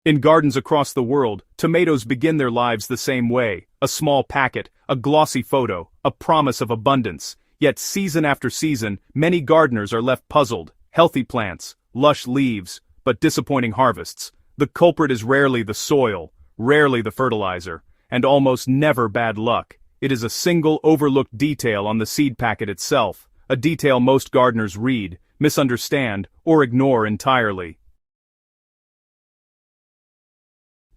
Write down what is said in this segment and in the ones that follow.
In gardens across the world, tomatoes begin their lives the same way: a small packet, a glossy photo, a promise of abundance. Yet season after season, many gardeners are left puzzled. Healthy plants, lush leaves, but disappointing harvests. The culprit is rarely the soil, rarely the fertilizer, and almost never bad luck. It is a single overlooked detail on the seed packet itself, a detail most gardeners read, misunderstand, or ignore entirely.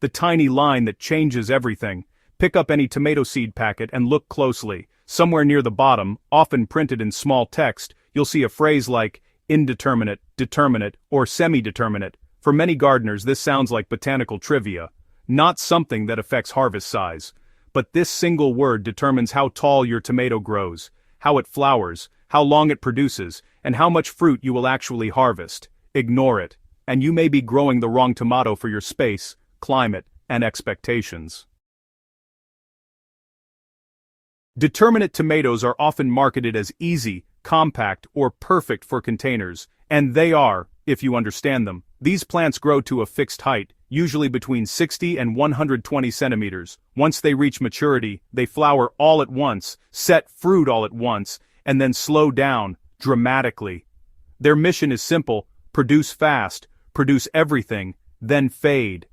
The tiny line that changes everything. Pick up any tomato seed packet and look closely. Somewhere near the bottom, often printed in small text, you'll see a phrase like indeterminate, determinate, or semi-determinate. For many gardeners, this sounds like botanical trivia, not something that affects harvest size. But this single word determines how tall your tomato grows, how it flowers, how long it produces, and how much fruit you will actually harvest. Ignore it, and you may be growing the wrong tomato for your space, climate, and expectations. Determinate tomatoes are often marketed as easy, compact, or perfect for containers, and they are, if you understand them. These plants grow to a fixed height, usually between 60 and 120 centimeters. Once they reach maturity, they flower all at once, set fruit all at once, and then slow down, dramatically. Their mission is simple: produce fast, produce everything, then fade.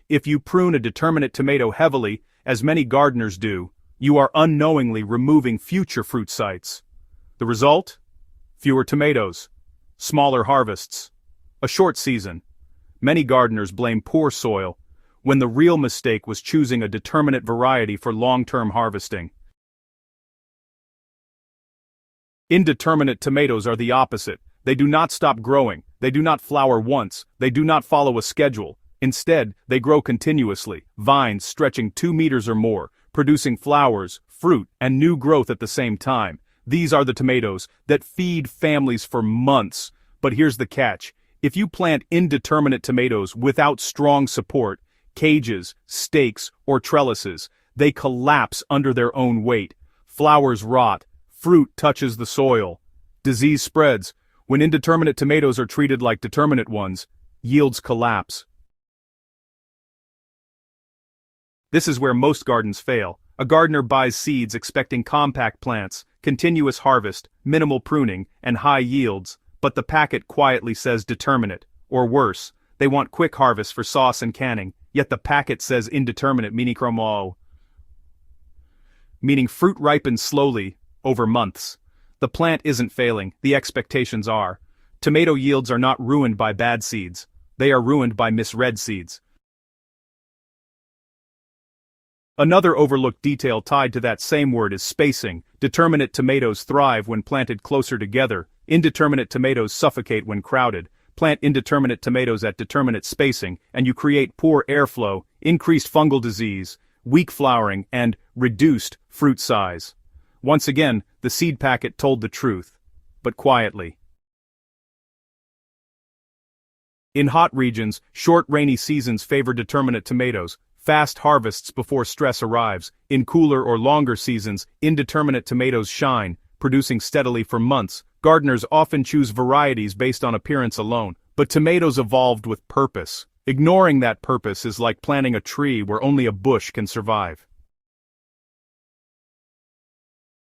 If you prune a determinate tomato heavily, as many gardeners do, you are unknowingly removing future fruit sites. The result? Fewer tomatoes, smaller harvests, a short season. Many gardeners blame poor soil, when the real mistake was choosing a determinate variety for long-term harvesting. Indeterminate tomatoes are the opposite. They do not stop growing, they do not flower once, they do not follow a schedule. Instead, they grow continuously, vines stretching 2 meters or more, producing flowers, fruit, and new growth at the same time. These are the tomatoes that feed families for months. But here's the catch: if you plant indeterminate tomatoes without strong support, cages, stakes, or trellises, they collapse under their own weight. Flowers rot, fruit touches the soil, disease spreads. When indeterminate tomatoes are treated like determinate ones, yields collapse. This is where most gardens fail. A gardener buys seeds expecting compact plants, continuous harvest, minimal pruning, and high yields, but the packet quietly says determinate, or worse, they want quick harvest for sauce and canning, yet the packet says indeterminate, meaning fruit ripens slowly, over months. The plant isn't failing, the expectations are. Tomato yields are not ruined by bad seeds, they are ruined by misread seeds. Another overlooked detail tied to that same word is spacing. Determinate tomatoes thrive when planted closer together. Indeterminate tomatoes suffocate when crowded. Plant indeterminate tomatoes at determinate spacing, and you create poor airflow, increased fungal disease, weak flowering, and reduced fruit size. Once again, the seed packet told the truth, but quietly. In hot regions, short rainy seasons favor determinate tomatoes. Fast harvests before stress arrives. In cooler or longer seasons, indeterminate tomatoes shine, producing steadily for months. Gardeners often choose varieties based on appearance alone, but tomatoes evolved with purpose. Ignoring that purpose is like planting a tree where only a bush can survive.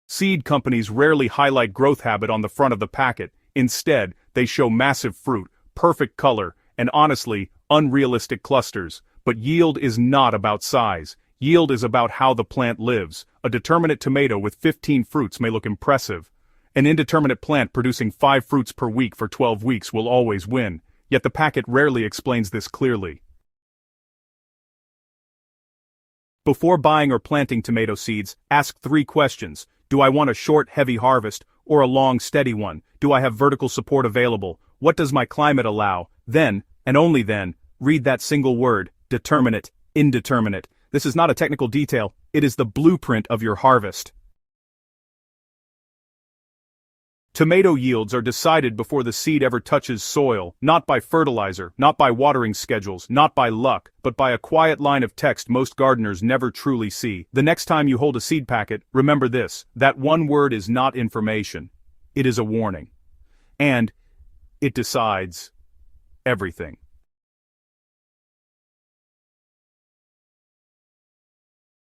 Seed companies rarely highlight growth habit on the front of the packet. Instead, they show massive fruit, perfect color, and honestly, unrealistic clusters. But yield is not about size. Yield is about how the plant lives. A determinate tomato with 15 fruits may look impressive. An indeterminate plant producing 5 fruits per week for 12 weeks will always win. Yet the packet rarely explains this clearly. Before buying or planting tomato seeds, ask 3 questions. Do I want a short, heavy harvest, or a long, steady one? Do I have vertical support available? What does my climate allow? Then, and only then, read that single word: determinate, indeterminate. This is not a technical detail, it is the blueprint of your harvest. Tomato yields are decided before the seed ever touches soil, not by fertilizer, not by watering schedules, not by luck, but by a quiet line of text most gardeners never truly see. The next time you hold a seed packet, remember this: that one word is not information, it is a warning. And it decides everything.